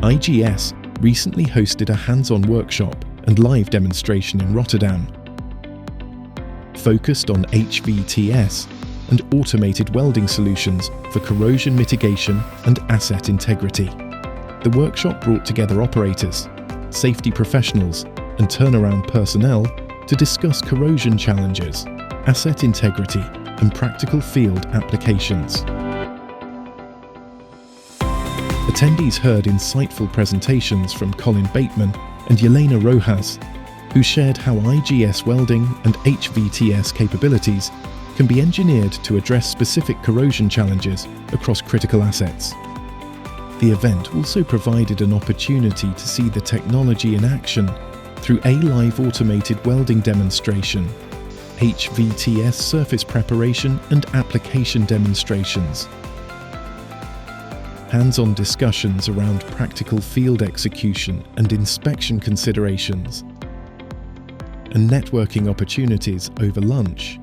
IGS recently hosted a hands-on workshop and live demonstration in Rotterdam, focused on HVTS and automated welding solutions for corrosion mitigation and asset integrity. The workshop brought together operators, safety professionals, and turnaround personnel to discuss corrosion challenges, asset integrity, and practical field applications. Attendees heard insightful presentations from Colin Bateman and Yelena Rojas, who shared how IGS welding and HVTS capabilities can be engineered to address specific corrosion challenges across critical assets. The event also provided an opportunity to see the technology in action through a live automated welding demonstration, HVTS surface preparation and application demonstrations, hands-on discussions around practical field execution and inspection considerations, and networking opportunities over lunch.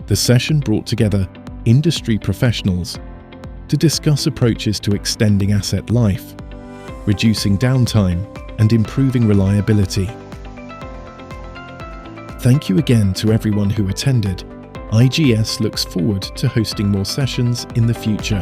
The session brought together industry professionals to discuss approaches to extending asset life, reducing downtime, and improving reliability. Thank you again to everyone who attended. IGS looks forward to hosting more sessions in the future.